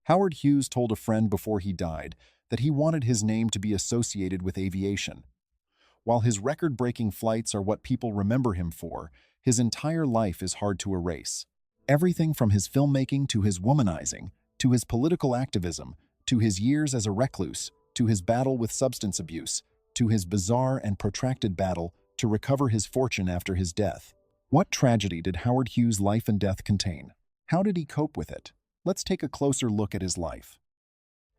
Howard Hughes told a friend before he died that he wanted his name to be associated with aviation. While his record-breaking flights are what people remember him for, his entire life is hard to erase. Everything from his filmmaking to his womanizing, to his political activism, to his years as a recluse, to his battle with substance abuse, to his bizarre and protracted battle to recover his fortune after his death. What tragedy did Howard Hughes' life and death contain? How did he cope with it? Let's take a closer look at his life.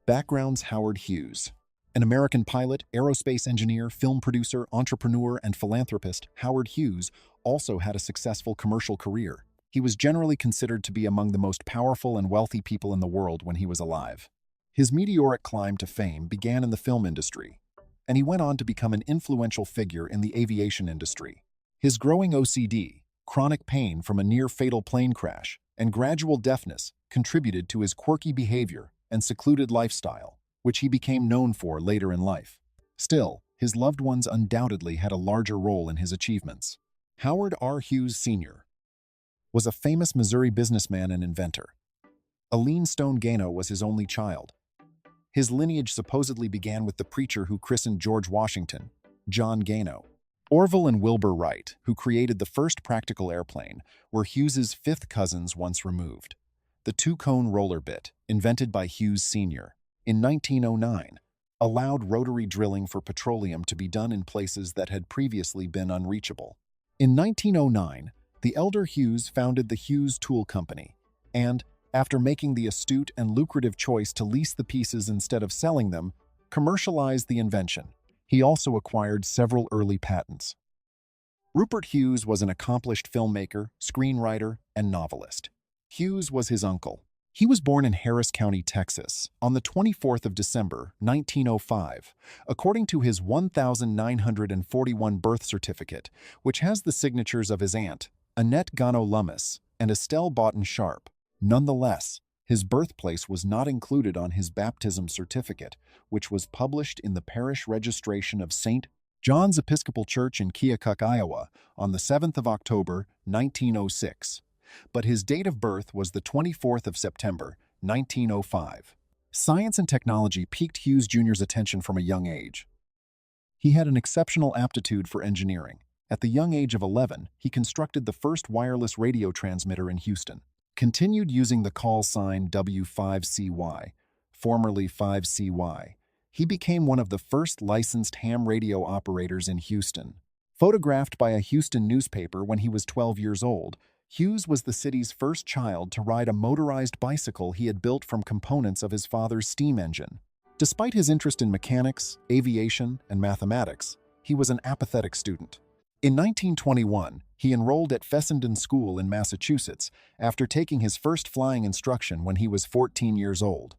Backgrounds: Howard Hughes. An American pilot, aerospace engineer, film producer, entrepreneur, and philanthropist, Howard Hughes also had a successful commercial career. He was generally considered to be among the most powerful and wealthy people in the world when he was alive. His meteoric climb to fame began in the film industry, and he went on to become an influential figure in the aviation industry. His growing OCD, chronic pain from a near-fatal plane crash, and gradual deafness contributed to his quirky behavior and secluded lifestyle, which he became known for later in life. Still, his loved ones undoubtedly had a larger role in his achievements. Howard R. Hughes Sr. was a famous Missouri businessman and inventor. Aline Stone Gano was his only child. His lineage supposedly began with the preacher who christened George Washington, John Gano. Orville and Wilbur Wright, who created the first practical airplane, were Hughes's fifth cousins once removed. The two-cone roller bit, invented by Hughes Sr. in 1909, allowed rotary drilling for petroleum to be done in places that had previously been unreachable. In 1909, the elder Hughes founded the Hughes Tool Company, and, after making the astute and lucrative choice to lease the pieces instead of selling them, commercialized the invention. He also acquired several early patents. Rupert Hughes was an accomplished filmmaker, screenwriter, and novelist. Hughes was his uncle. He was born in Harris County, Texas, on the 24th of December, 1905, according to his 1941 birth certificate, which has the signatures of his aunt, Annette Gano Lummis, and Estelle Boughton Sharp. Nonetheless, his birthplace was not included on his baptism certificate, which was published in the parish registration of St. John's Episcopal Church in Keokuk, Iowa, on the 7th of October, 1906. But his date of birth was the 24th of September, 1905. Science and technology piqued Hughes Jr.'s attention from a young age. He had an exceptional aptitude for engineering. At the young age of 11, he constructed the first wireless radio transmitter in Houston, continued using the call sign W5CY, formerly 5CY. He became one of the first licensed ham radio operators in Houston. Photographed by a Houston newspaper when he was 12 years old, Hughes was the city's first child to ride a motorized bicycle he had built from components of his father's steam engine. Despite his interest in mechanics, aviation, and mathematics, he was an apathetic student. In 1921, he enrolled at Fessenden School in Massachusetts after taking his first flying instruction when he was 14 years old.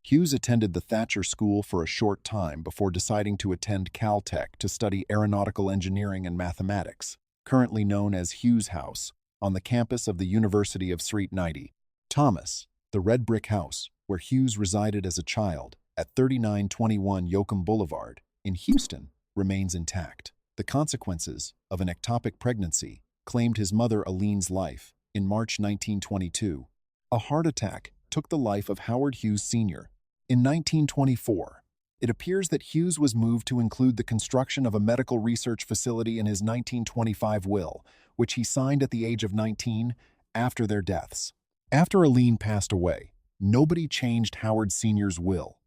Hughes attended the Thatcher School for a short time before deciding to attend Caltech to study aeronautical engineering and mathematics, currently known as Hughes House, on the campus of the University of St. Thomas. Thomas, the red brick house where Hughes resided as a child at 3921 Yoakum Boulevard in Houston, remains intact. The consequences of an ectopic pregnancy claimed his mother Aline's life in March 1922. A heart attack took the life of Howard Hughes Sr. In 1924, it appears that Hughes was moved to include the construction of a medical research facility in his 1925 will, which he signed at the age of 19 after their deaths. After Aline passed away, nobody changed Howard Sr.'s will.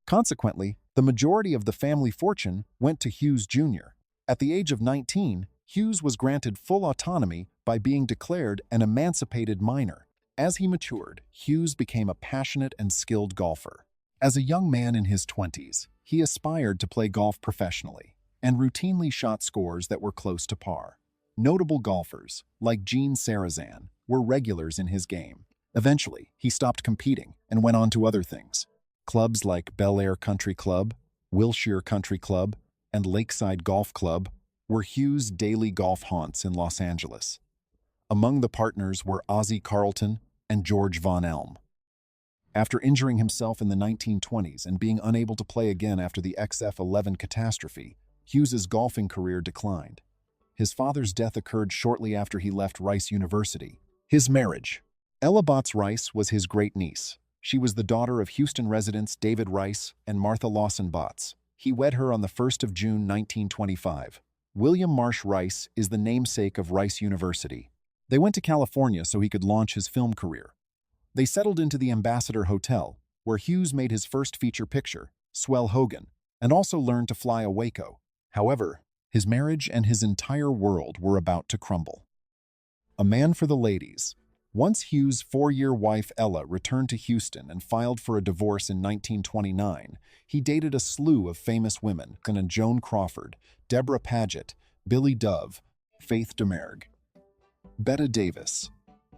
Consequently, the majority of the family fortune went to Hughes Jr. At the age of 19, Hughes was granted full autonomy by being declared an emancipated minor. As he matured, Hughes became a passionate and skilled golfer. As a young man in his 20s, he aspired to play golf professionally and routinely shot scores that were close to par. Notable golfers, like Gene Sarazen, were regulars in his game. Eventually, he stopped competing and went on to other things. Clubs like Bel Air Country Club, Wilshire Country Club, and Lakeside Golf Club were Hughes' daily golf haunts in Los Angeles. Among the partners were Ozzie Carlton and George Von Elm. After injuring himself in the 1920s and being unable to play again after the XF-11 catastrophe, Hughes's golfing career declined. His father's death occurred shortly after he left Rice University. His marriage. Ella Botts Rice was his great-niece. She was the daughter of Houston residents David Rice and Martha Lawson Botts. He wed her on the 1st of June 1925. William Marsh Rice is the namesake of Rice University. They went to California so he could launch his film career. They settled into the Ambassador Hotel, where Hughes made his first feature picture, Swell Hogan, and also learned to fly a Waco. However, his marriage and his entire world were about to crumble. A man for the ladies. Once Hughes' 4-year wife Ella returned to Houston and filed for a divorce in 1929, he dated a slew of famous women, including Joan Crawford, Deborah Paget, Billy Dove, Faith Demergue, Bette Davis,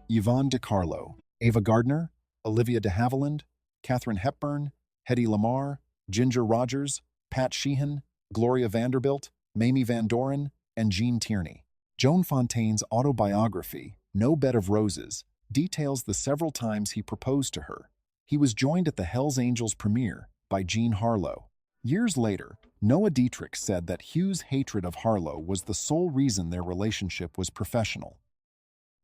Yvonne DiCarlo, Ava Gardner, Olivia de Havilland, Katharine Hepburn, Hedy Lamarr, Ginger Rogers, Pat Sheehan, Gloria Vanderbilt, Mamie Van Doren, and Jean Tierney. Joan Fontaine's autobiography, No Bed of Roses, details the several times he proposed to her. He was joined at the Hells Angels premiere by Jean Harlow. Years later, Noah Dietrich said that Hughes' hatred of Harlow was the sole reason their relationship was professional.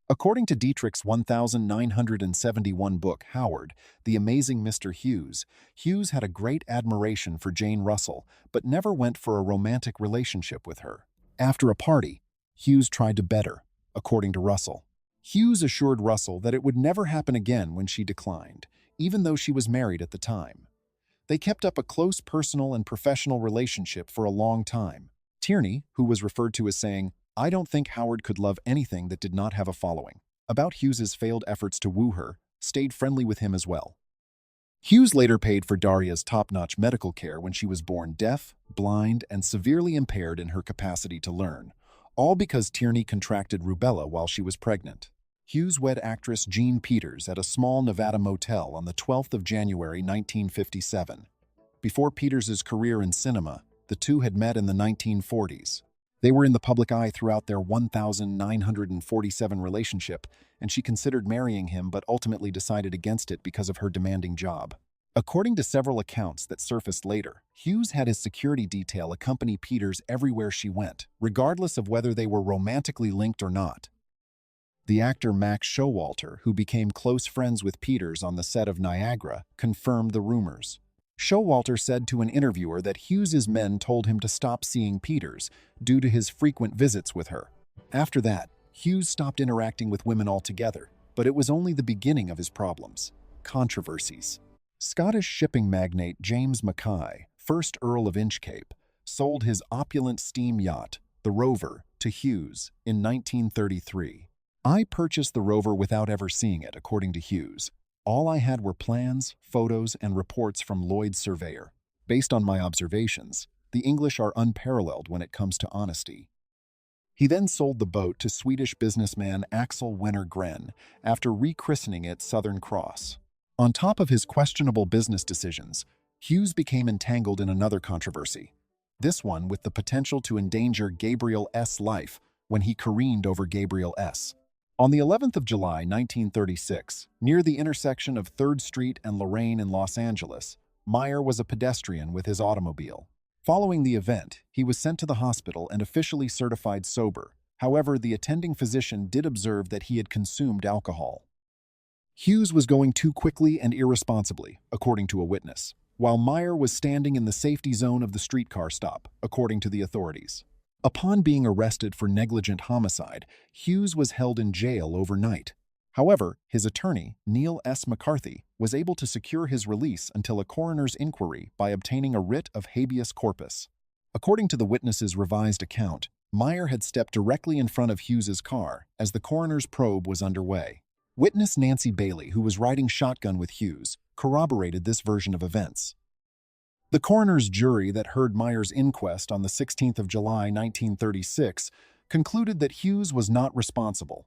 According to Dietrich's 1971 book, Howard, The Amazing Mr. Hughes, Hughes had a great admiration for Jane Russell, but never went for a romantic relationship with her. After a party, Hughes tried to bed her, according to Russell. Hughes assured Russell that it would never happen again when she declined, even though she was married at the time. They kept up a close personal and professional relationship for a long time. Tierney, who was referred to as saying, "I don't think Howard could love anything that did not have a following," about Hughes's failed efforts to woo her, stayed friendly with him as well. Hughes later paid for Daria's top-notch medical care when she was born deaf, blind, and severely impaired in her capacity to learn, all because Tierney contracted rubella while she was pregnant. Hughes wed actress Jean Peters at a small Nevada motel on the 12th of January 1957. Before Peters' career in cinema, the two had met in the 1940s. They were in the public eye throughout their 1947 relationship, and she considered marrying him but ultimately decided against it because of her demanding job. According to several accounts that surfaced later, Hughes had his security detail accompany Peters everywhere she went, regardless of whether they were romantically linked or not. The actor Max Showalter, who became close friends with Peters on the set of Niagara, confirmed the rumors. Showalter said to an interviewer that Hughes's men told him to stop seeing Peters due to his frequent visits with her. After that, Hughes stopped interacting with women altogether, but it was only the beginning of his problems. Controversies. Scottish shipping magnate James Mackay, 1st Earl of Inchcape, sold his opulent steam yacht, the Rover, to Hughes in 1933. "I purchased the Rover without ever seeing it," according to Hughes. "All I had were plans, photos, and reports from Lloyd's surveyor. Based on my observations, the English are unparalleled when it comes to honesty." He then sold the boat to Swedish businessman Axel Wenner-Gren after rechristening it Southern Cross. On top of his questionable business decisions, Hughes became entangled in another controversy, this one with the potential to endanger Gabriel S.'s life when he careened over Gabriel S. On the 11th of July 1936, near the intersection of 3rd Street and Lorraine in Los Angeles, Meyer was a pedestrian with his automobile. Following the event, he was sent to the hospital and officially certified sober. However, the attending physician did observe that he had consumed alcohol. Hughes was going too quickly and irresponsibly, according to a witness, while Meyer was standing in the safety zone of the streetcar stop, according to the authorities. Upon being arrested for negligent homicide, Hughes was held in jail overnight. However, his attorney, Neil S. McCarthy, was able to secure his release until a coroner's inquiry by obtaining a writ of habeas corpus. According to the witness's revised account, Meyer had stepped directly in front of Hughes's car as the coroner's probe was underway. Witness Nancy Bailey, who was riding shotgun with Hughes, corroborated this version of events. The coroner's jury that heard Meyer's inquest on the 16th of July 1936 concluded that Hughes was not responsible.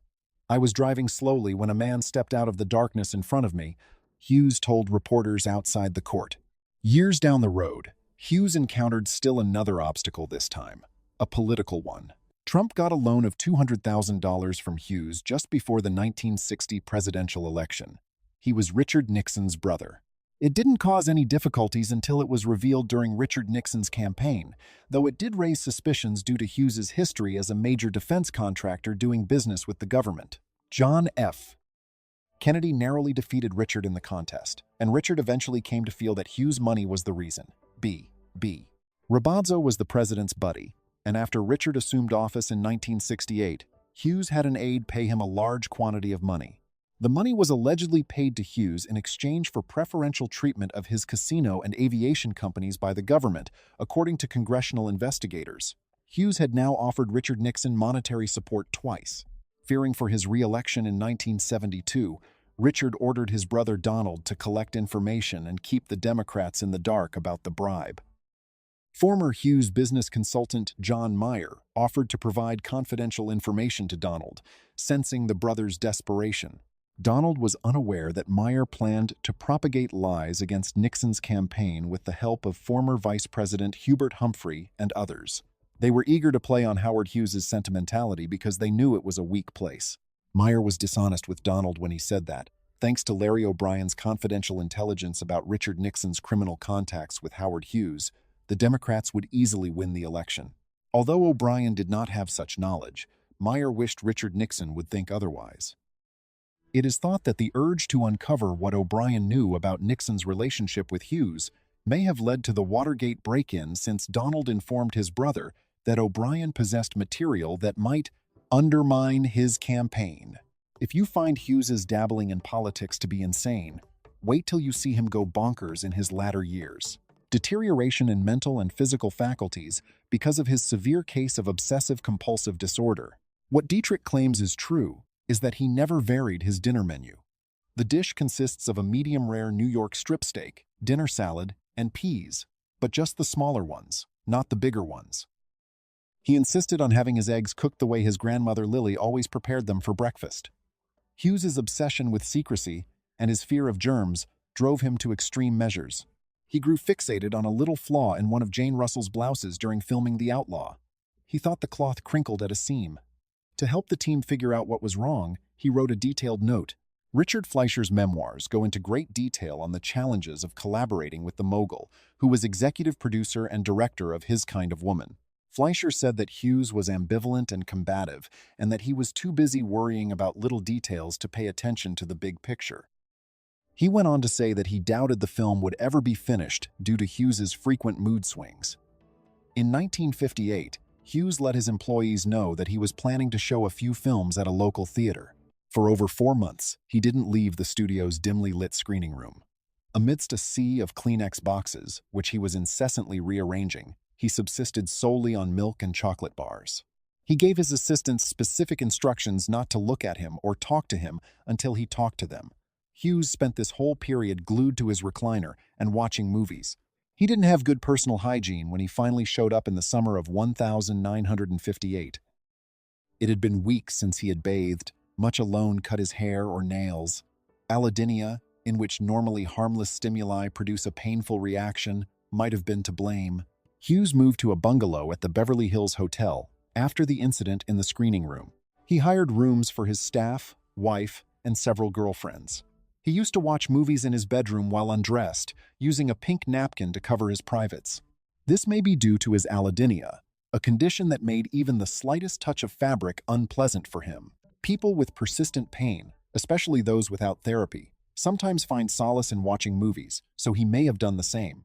"I was driving slowly when a man stepped out of the darkness in front of me," Hughes told reporters outside the court. Years down the road, Hughes encountered still another obstacle this time, a political one. Trump got a loan of $200,000 from Hughes just before the 1960 presidential election. He was Richard Nixon's brother. It didn't cause any difficulties until it was revealed during Richard Nixon's campaign, though it did raise suspicions due to Hughes's history as a major defense contractor doing business with the government. John F. Kennedy narrowly defeated Richard in the contest, and Richard eventually came to feel that Hughes' money was the reason. B. Ribazzo was the president's buddy, and after Richard assumed office in 1968, Hughes had an aide pay him a large quantity of money. The money was allegedly paid to Hughes in exchange for preferential treatment of his casino and aviation companies by the government, according to congressional investigators. Hughes had now offered Richard Nixon monetary support twice. Fearing for his re-election in 1972, Richard ordered his brother Donald to collect information and keep the Democrats in the dark about the bribe. Former Hughes business consultant John Meyer offered to provide confidential information to Donald, sensing the brothers' desperation. Donald was unaware that Meyer planned to propagate lies against Nixon's campaign with the help of former Vice President Hubert Humphrey and others. They were eager to play on Howard Hughes's sentimentality because they knew it was a weak place. Meyer was dishonest with Donald when he said that, thanks to Larry O'Brien's confidential intelligence about Richard Nixon's criminal contacts with Howard Hughes, the Democrats would easily win the election. Although O'Brien did not have such knowledge, Meyer wished Richard Nixon would think otherwise. It is thought that the urge to uncover what O'Brien knew about Nixon's relationship with Hughes may have led to the Watergate break-in, since Donald informed his brother that O'Brien possessed material that might undermine his campaign. If you find Hughes's dabbling in politics to be insane, wait till you see him go bonkers in his latter years. Deterioration in mental and physical faculties because of his severe case of obsessive-compulsive disorder. What Dietrich claims is true is that he never varied his dinner menu. The dish consists of a medium-rare New York strip steak, dinner salad, and peas, but just the smaller ones, not the bigger ones. He insisted on having his eggs cooked the way his grandmother Lily always prepared them for breakfast. Hughes's obsession with secrecy and his fear of germs drove him to extreme measures. He grew fixated on a little flaw in one of Jane Russell's blouses during filming The Outlaw. He thought the cloth crinkled at a seam. To help the team figure out what was wrong, he wrote a detailed note. Richard Fleischer's memoirs go into great detail on the challenges of collaborating with the mogul, who was executive producer and director of His Kind of Woman. Fleischer said that Hughes was ambivalent and combative, and that he was too busy worrying about little details to pay attention to the big picture. He went on to say that he doubted the film would ever be finished due to Hughes's frequent mood swings. In 1958, Hughes let his employees know that he was planning to show a few films at a local theater. For over 4 months, he didn't leave the studio's dimly lit screening room. Amidst a sea of Kleenex boxes, which he was incessantly rearranging, he subsisted solely on milk and chocolate bars. He gave his assistants specific instructions not to look at him or talk to him until he talked to them. Hughes spent this whole period glued to his recliner and watching movies. He didn't have good personal hygiene when he finally showed up in the summer of 1958. It had been weeks since he had bathed, much alone cut his hair or nails. Allodynia, in which normally harmless stimuli produce a painful reaction, might have been to blame. Hughes moved to a bungalow at the Beverly Hills Hotel after the incident in the screening room. He hired rooms for his staff, wife, and several girlfriends. He used to watch movies in his bedroom while undressed, using a pink napkin to cover his privates. This may be due to his allodynia, a condition that made even the slightest touch of fabric unpleasant for him. People with persistent pain, especially those without therapy, sometimes find solace in watching movies, so he may have done the same.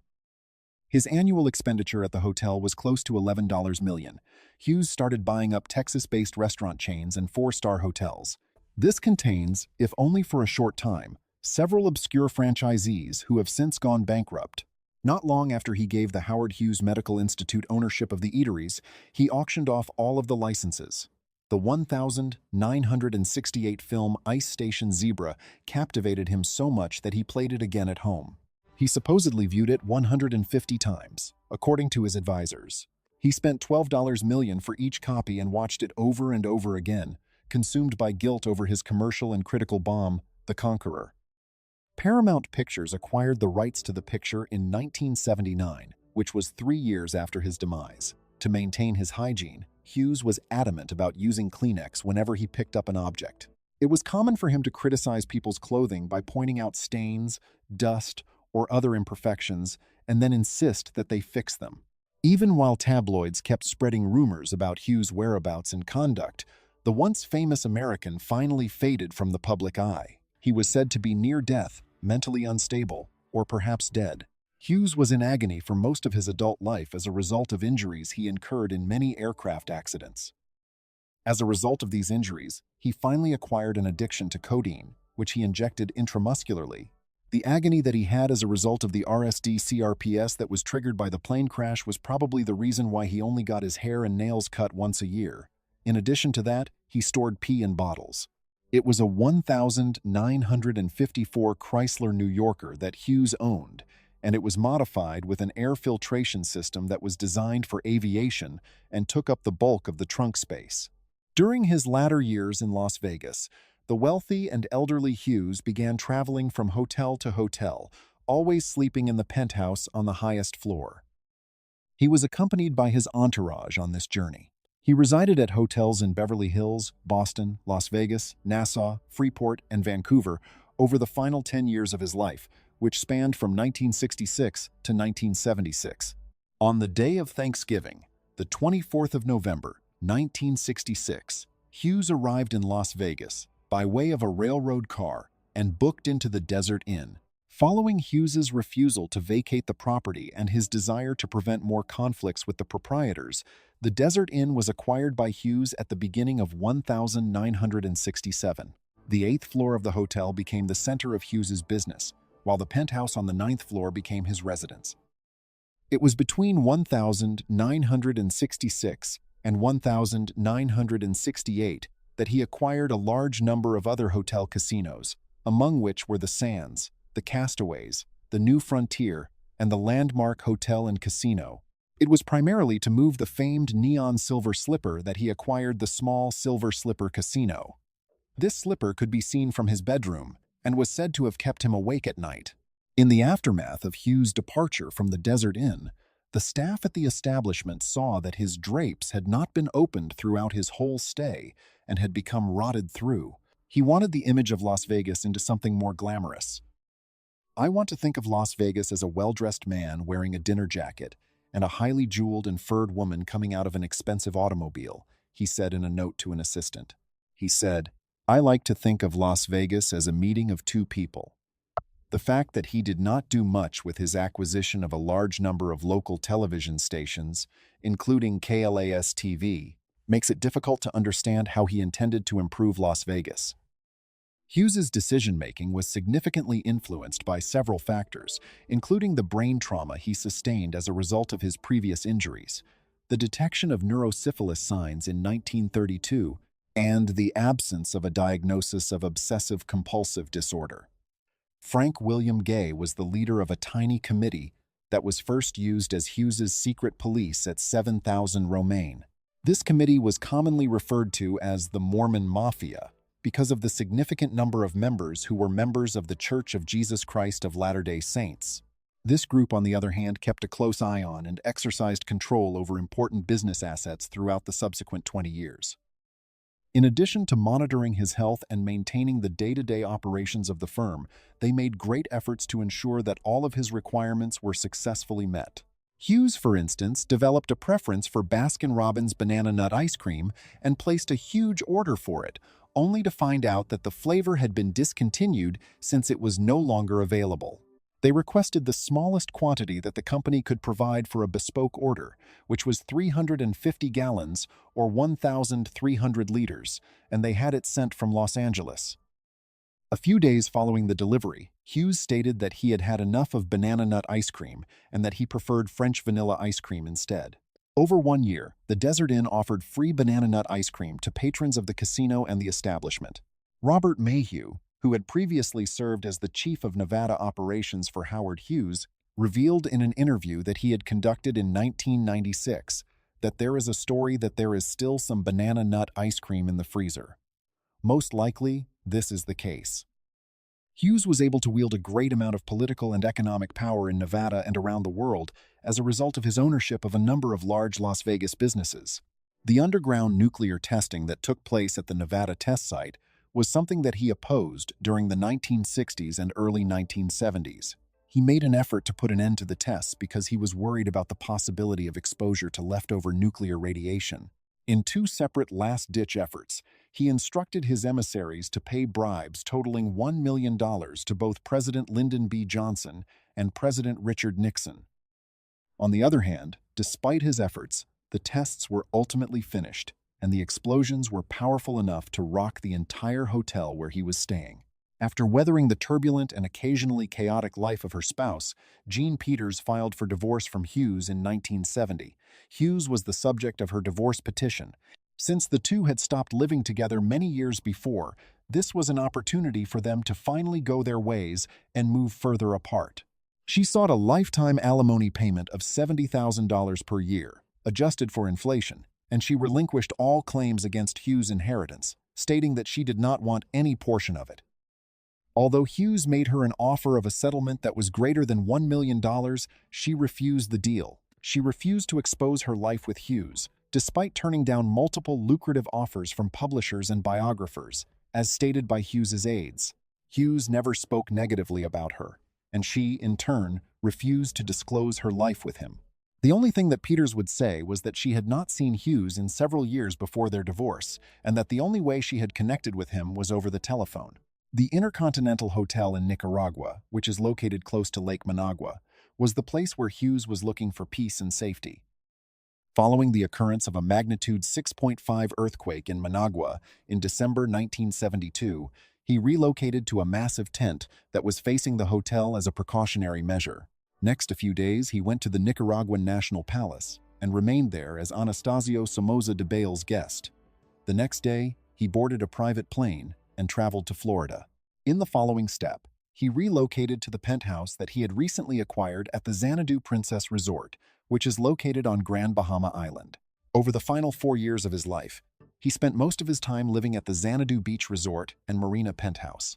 His annual expenditure at the hotel was close to $11 million. Hughes started buying up Texas-based restaurant chains and four-star hotels. This contains, if only for a short time, several obscure franchisees who have since gone bankrupt. Not long after he gave the Howard Hughes Medical Institute ownership of the eateries, he auctioned off all of the licenses. The 1968 film Ice Station Zebra captivated him so much that he played it again at home. He supposedly viewed it 150 times, according to his advisors. He spent $12 million for each copy and watched it over and over again, consumed by guilt over his commercial and critical bomb, The Conqueror. Paramount Pictures acquired the rights to the picture in 1979, which was 3 years after his demise. To maintain his hygiene, Hughes was adamant about using Kleenex whenever he picked up an object. It was common for him to criticize people's clothing by pointing out stains, dust, or other imperfections, and then insist that they fix them. Even while tabloids kept spreading rumors about Hughes' whereabouts and conduct, the once famous American finally faded from the public eye. He was said to be near death, mentally unstable, or perhaps dead. Hughes was in agony for most of his adult life as a result of injuries he incurred in many aircraft accidents. As a result of these injuries, he finally acquired an addiction to codeine, which he injected intramuscularly. The agony that he had as a result of the RSD-CRPS that was triggered by the plane crash was probably the reason why he only got his hair and nails cut once a year. In addition to that, he stored pee in bottles. It was a 1954 Chrysler New Yorker that Hughes owned, and it was modified with an air filtration system that was designed for aviation and took up the bulk of the trunk space. During his latter years in Las Vegas, the wealthy and elderly Hughes began traveling from hotel to hotel, always sleeping in the penthouse on the highest floor. He was accompanied by his entourage on this journey. He resided at hotels in Beverly Hills, Boston, Las Vegas, Nassau, Freeport, and Vancouver over the final 10 years of his life, which spanned from 1966 to 1976. On the day of Thanksgiving, the 24th of November, 1966, Hughes arrived in Las Vegas by way of a railroad car and booked into the Desert Inn. Following Hughes's refusal to vacate the property and his desire to prevent more conflicts with the proprietors, the Desert Inn was acquired by Hughes at the beginning of 1967. The 8th floor of the hotel became the center of Hughes's business, while the penthouse on the 9th floor became his residence. It was between 1966 and 1968 that he acquired a large number of other hotel casinos, among which were the Sands, the Castaways, the New Frontier, and the Landmark Hotel and Casino. It was primarily to move the famed neon Silver Slipper that he acquired the small Silver Slipper Casino. This slipper could be seen from his bedroom and was said to have kept him awake at night. In the aftermath of Hughes' departure from the Desert Inn, the staff at the establishment saw that his drapes had not been opened throughout his whole stay and had become rotted through. He wanted the image of Las Vegas into something more glamorous. "I want to think of Las Vegas as a well-dressed man wearing a dinner jacket and a highly jeweled and furred woman coming out of an expensive automobile," he said in a note to an assistant. He said, "I like to think of Las Vegas as a meeting of two people." The fact that he did not do much with his acquisition of a large number of local television stations, including KLAS-TV, makes it difficult to understand how he intended to improve Las Vegas. Hughes's decision-making was significantly influenced by several factors, including the brain trauma he sustained as a result of his previous injuries, the detection of neurosyphilis signs in 1932, and the absence of a diagnosis of obsessive-compulsive disorder. Frank William Gay was the leader of a tiny committee that was first used as Hughes's secret police at 7000 Romaine. This committee was commonly referred to as the Mormon Mafia because of the significant number of members who were members of the Church of Jesus Christ of Latter-day Saints. This group, on the other hand, kept a close eye on and exercised control over important business assets throughout the subsequent 20 years. In addition to monitoring his health and maintaining the day-to-day operations of the firm, they made great efforts to ensure that all of his requirements were successfully met. Hughes, for instance, developed a preference for Baskin-Robbins banana nut ice cream and placed a huge order for it, only to find out that the flavor had been discontinued since it was no longer available. They requested the smallest quantity that the company could provide for a bespoke order, which was 350 gallons or 1,300 liters, and they had it sent from Los Angeles. A few days following the delivery, Hughes stated that he had had enough of banana nut ice cream and that he preferred French vanilla ice cream instead. Over 1 year, the Desert Inn offered free banana nut ice cream to patrons of the casino and the establishment. Robert Mayhew, who had previously served as the chief of Nevada operations for Howard Hughes, revealed in an interview that he had conducted in 1996 that there is a story that there is still some banana nut ice cream in the freezer. Most likely, this is the case. Hughes was able to wield a great amount of political and economic power in Nevada and around the world as a result of his ownership of a number of large Las Vegas businesses. The underground nuclear testing that took place at the Nevada test site was something that he opposed during the 1960s and early 1970s. He made an effort to put an end to the tests because he was worried about the possibility of exposure to leftover nuclear radiation. In two separate last-ditch efforts, he instructed his emissaries to pay bribes totaling $1 million to both President Lyndon B. Johnson and President Richard Nixon. On the other hand, despite his efforts, the tests were ultimately finished, and the explosions were powerful enough to rock the entire hotel where he was staying. After weathering the turbulent and occasionally chaotic life of her spouse, Jean Peters filed for divorce from Hughes in 1970. Hughes was the subject of her divorce petition. Since the two had stopped living together many years before, this was an opportunity for them to finally go their ways and move further apart. She sought a lifetime alimony payment of $70,000 per year, adjusted for inflation, and she relinquished all claims against Hughes' inheritance, stating that she did not want any portion of it. Although Hughes made her an offer of a settlement that was greater than $1 million, she refused the deal. She refused to expose her life with Hughes, despite turning down multiple lucrative offers from publishers and biographers, as stated by Hughes's aides. Hughes never spoke negatively about her, and she, in turn, refused to disclose her life with him. The only thing that Peters would say was that she had not seen Hughes in several years before their divorce, and that the only way she had connected with him was over the telephone. The Intercontinental Hotel in Nicaragua, which is located close to Lake Managua, was the place where Hughes was looking for peace and safety. Following the occurrence of a magnitude 6.5 earthquake in Managua in December 1972, he relocated to a massive tent that was facing the hotel as a precautionary measure. Next a few days, he went to the Nicaraguan National Palace and remained there as Anastasio Somoza Debaille's guest. The next day, he boarded a private plane and traveled to Florida. In the following step, he relocated to the penthouse that he had recently acquired at the Xanadu Princess Resort, which is located on Grand Bahama Island. Over the final 4 years of his life, he spent most of his time living at the Xanadu Beach Resort and Marina Penthouse.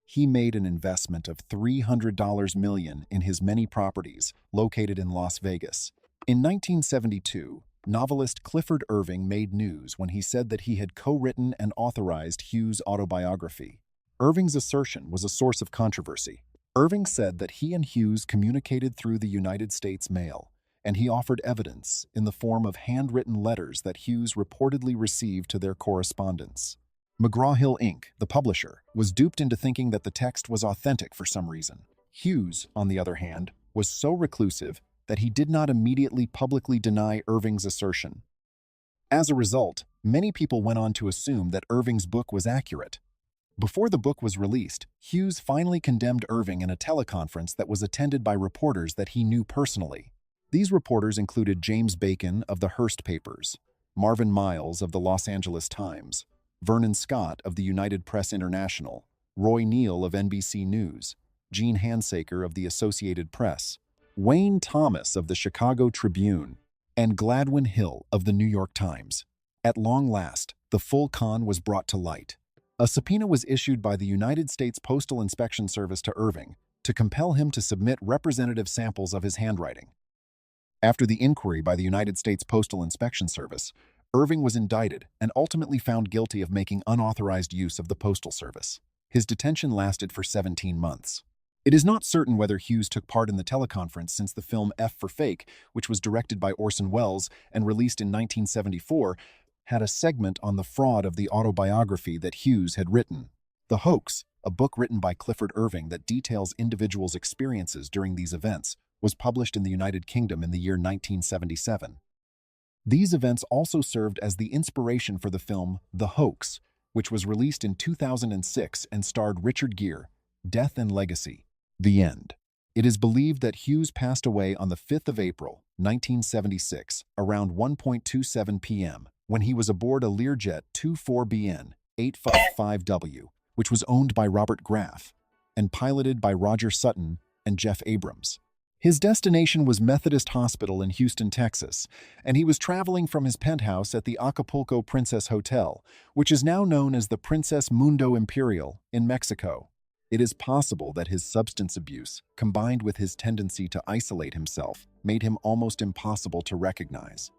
He made an investment of $300 million in his many properties located in Las Vegas. In 1972, novelist Clifford Irving made news when he said that he had co-written and authorized Hughes' autobiography. Irving's assertion was a source of controversy. Irving said that he and Hughes communicated through the United States mail, and he offered evidence in the form of handwritten letters that Hughes reportedly received to their correspondence. McGraw-Hill Inc., the publisher, was duped into thinking that the text was authentic for some reason. Hughes, on the other hand, was so reclusive that he did not immediately publicly deny Irving's assertion. As a result, many people went on to assume that Irving's book was accurate. Before the book was released, Hughes finally condemned Irving in a teleconference that was attended by reporters that he knew personally. These reporters included James Bacon of the Hearst Papers, Marvin Miles of the Los Angeles Times, Vernon Scott of the United Press International, Roy Neal of NBC News, Gene Hansaker of the Associated Press, Wayne Thomas of the Chicago Tribune, and Gladwin Hill of the New York Times. At long last, the full con was brought to light. A subpoena was issued by the United States Postal Inspection Service to Irving to compel him to submit representative samples of his handwriting. After the inquiry by the United States Postal Inspection Service, Irving was indicted and ultimately found guilty of making unauthorized use of the Postal Service. His detention lasted for 17 months. It is not certain whether Hughes took part in the teleconference since the film F for Fake, which was directed by Orson Welles and released in 1974, had a segment on the fraud of the autobiography that Hughes had written. The Hoax, a book written by Clifford Irving that details individuals' experiences during these events, was published in the United Kingdom in the year 1977. These events also served as the inspiration for the film The Hoax, which was released in 2006 and starred Richard Gere, Death and Legacy. The End. It is believed that Hughes passed away on the 5th of April, 1976, around 1:27 p.m., when he was aboard a Learjet 24BN 855W, which was owned by Robert Graff and piloted by Roger Sutton and Jeff Abrams. His destination was Methodist Hospital in Houston, Texas, and he was traveling from his penthouse at the Acapulco Princess Hotel, which is now known as the Princess Mundo Imperial in Mexico. It is possible that his substance abuse, combined with his tendency to isolate himself, made him almost impossible to recognize.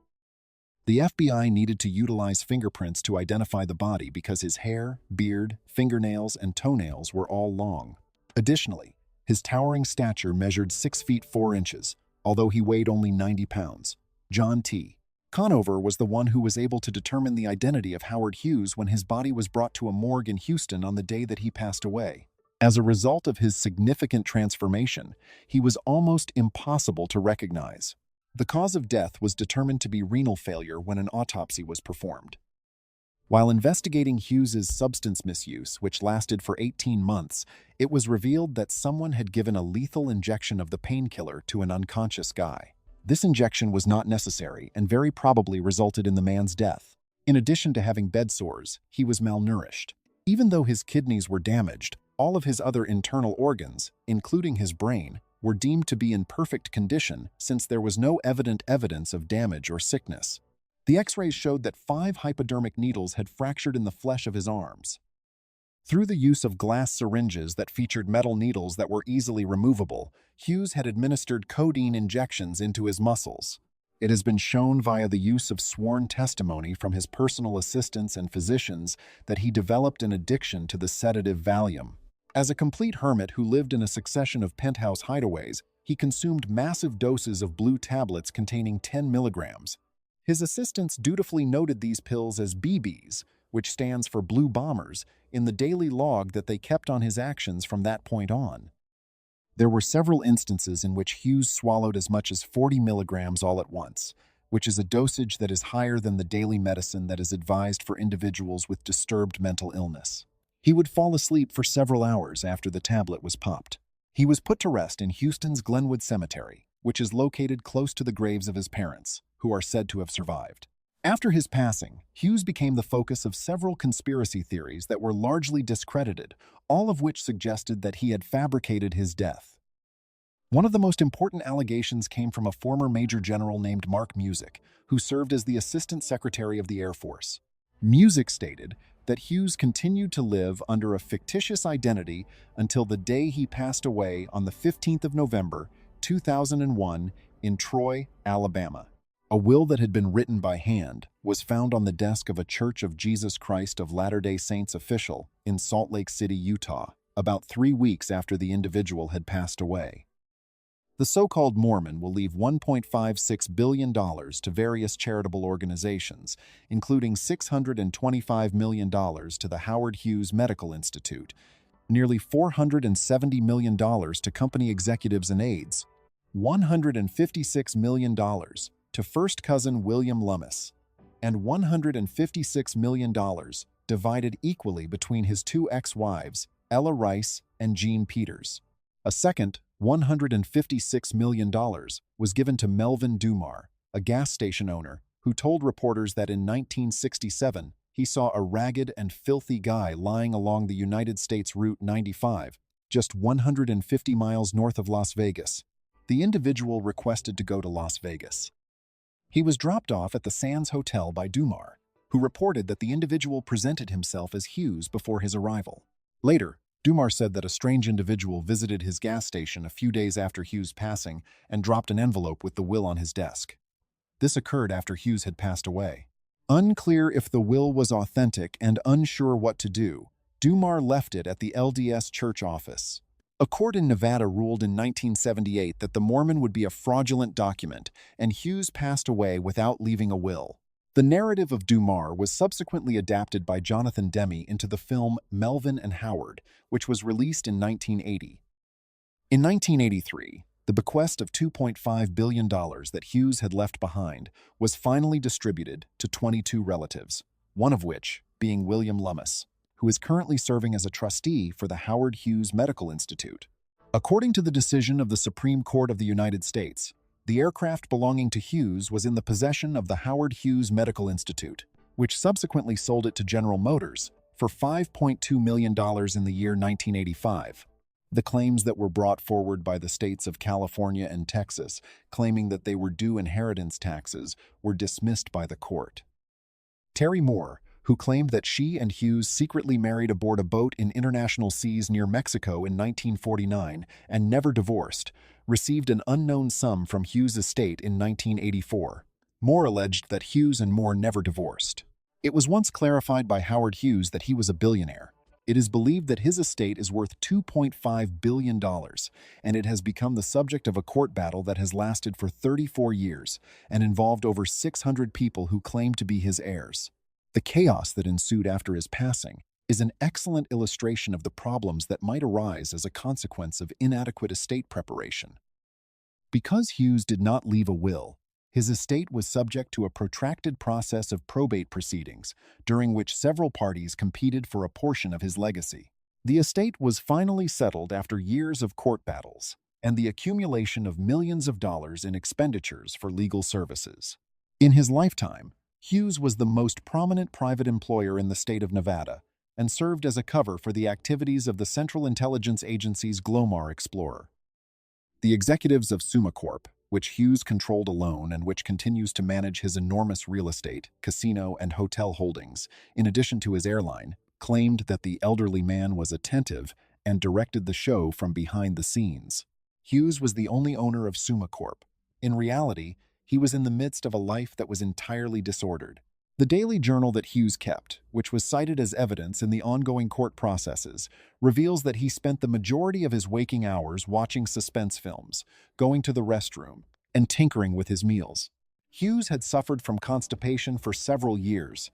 The FBI needed to utilize fingerprints to identify the body because his hair, beard, fingernails, and toenails were all long. Additionally, his towering stature measured 6 feet 4 inches, although he weighed only 90 pounds. John T. Conover was the one who was able to determine the identity of Howard Hughes when his body was brought to a morgue in Houston on the day that he passed away. As a result of his significant transformation, he was almost impossible to recognize. The cause of death was determined to be renal failure when an autopsy was performed. While investigating Hughes's substance misuse, which lasted for 18 months, it was revealed that someone had given a lethal injection of the painkiller to an unconscious guy. This injection was not necessary and very probably resulted in the man's death. In addition to having bed sores, he was malnourished. Even though his kidneys were damaged, all of his other internal organs, including his brain, were deemed to be in perfect condition since there was no evident evidence of damage or sickness. The X-rays showed that 5 hypodermic needles had fractured in the flesh of his arms. Through the use of glass syringes that featured metal needles that were easily removable, Hughes had administered codeine injections into his muscles. It has been shown via the use of sworn testimony from his personal assistants and physicians that he developed an addiction to the sedative Valium. As a complete hermit who lived in a succession of penthouse hideaways, he consumed massive doses of blue tablets containing 10 milligrams. His assistants dutifully noted these pills as BBs, which stands for Blue Bombers, in the daily log that they kept on his actions from that point on. There were several instances in which Hughes swallowed as much as 40 milligrams all at once, which is a dosage that is higher than the daily medicine that is advised for individuals with disturbed mental illness. He would fall asleep for several hours after the tablet was popped. He was put to rest in Houston's Glenwood Cemetery, which is located close to the graves of his parents, who are said to have survived. After his passing, Hughes became the focus of several conspiracy theories that were largely discredited, all of which suggested that he had fabricated his death. One of the most important allegations came from a former Major General named Mark Music, who served as the Assistant Secretary of the Air Force. Music stated that Hughes continued to live under a fictitious identity until the day he passed away on the 15th of November, 2001, in Troy, Alabama. A will that had been written by hand was found on the desk of a Church of Jesus Christ of Latter-day Saints official in Salt Lake City, Utah, about 3 weeks after the individual had passed away. The so-called Mormon will leave $1.56 billion to various charitable organizations, including $625 million to the Howard Hughes Medical Institute, nearly $470 million to company executives and aides, $156 million to first cousin William Lummis, and $156 million divided equally between his 2 ex-wives, Ella Rice and Jean Peters. A second, $156 million was given to Melvin Dumar, a gas station owner, who told reporters that in 1967 he saw a ragged and filthy guy lying along the United States Route 95, just 150 miles north of Las Vegas. The individual requested to go to Las Vegas. He was dropped off at the Sands Hotel by Dumar, who reported that the individual presented himself as Hughes before his arrival. Later, Dumar said that a strange individual visited his gas station a few days after Hughes' passing and dropped an envelope with the will on his desk. This occurred after Hughes had passed away. Unclear if the will was authentic and unsure what to do, Dumar left it at the LDS church office. A court in Nevada ruled in 1978 that the Mormon would be a fraudulent document, and Hughes passed away without leaving a will. The narrative of Dumar was subsequently adapted by Jonathan Demme into the film Melvin and Howard, which was released in 1980. In 1983, the bequest of $2.5 billion that Hughes had left behind was finally distributed to 22 relatives, one of which being William Lummis, who is currently serving as a trustee for the Howard Hughes Medical Institute. According to the decision of the Supreme Court of the United States, the aircraft belonging to Hughes was in the possession of the Howard Hughes Medical Institute, which subsequently sold it to General Motors for $5.2 million in the year 1985. The claims that were brought forward by the states of California and Texas, claiming that they were due inheritance taxes, were dismissed by the court. Terry Moore, who claimed that she and Hughes secretly married aboard a boat in international seas near Mexico in 1949 and never divorced, received an unknown sum from Hughes' estate in 1984. Moore alleged that Hughes and Moore never divorced. It was once clarified by Howard Hughes that he was a billionaire. It is believed that his estate is worth $2.5 billion, and it has become the subject of a court battle that has lasted for 34 years and involved over 600 people who claim to be his heirs. The chaos that ensued after his passing is an excellent illustration of the problems that might arise as a consequence of inadequate estate preparation. Because Hughes did not leave a will, his estate was subject to a protracted process of probate proceedings, during which several parties competed for a portion of his legacy. The estate was finally settled after years of court battles and the accumulation of millions of dollars in expenditures for legal services. In his lifetime, Hughes was the most prominent private employer in the state of Nevada and served as a cover for the activities of the Central Intelligence Agency's Glomar Explorer. The executives of Summa Corp, which Hughes controlled alone and which continues to manage his enormous real estate, casino, and hotel holdings, in addition to his airline, claimed that the elderly man was attentive and directed the show from behind the scenes. Hughes was the only owner of Summa Corp. In reality, he was in the midst of a life that was entirely disordered. The daily journal that Hughes kept, which was cited as evidence in the ongoing court processes, reveals that he spent the majority of his waking hours watching suspense films, going to the restroom, and tinkering with his meals. Hughes had suffered from constipation for several years.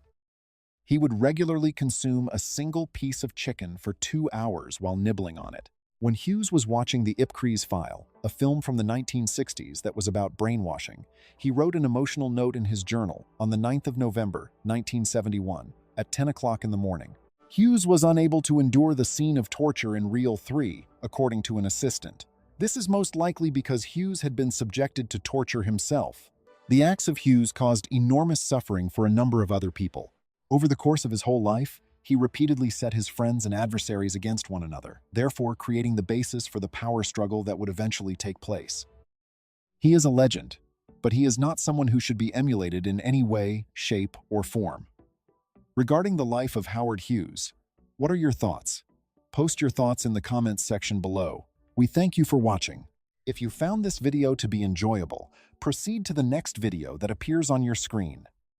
He would regularly consume a single piece of chicken for 2 hours while nibbling on it. When Hughes was watching The Ipcress File, a film from the 1960s that was about brainwashing, he wrote an emotional note in his journal on the 9th of November, 1971, at 10 o'clock in the morning. Hughes was unable to endure the scene of torture in Reel 3, according to an assistant. This is most likely because Hughes had been subjected to torture himself. The acts of Hughes caused enormous suffering for a number of other people. Over the course of his whole life, he repeatedly set his friends and adversaries against one another, therefore creating the basis for the power struggle that would eventually take place. He is a legend, but he is not someone who should be emulated in any way, shape, or form. Regarding the life of Howard Hughes, what are your thoughts? Post your thoughts in the comments section below. We thank you for watching. If you found this video to be enjoyable, proceed to the next video that appears on your screen.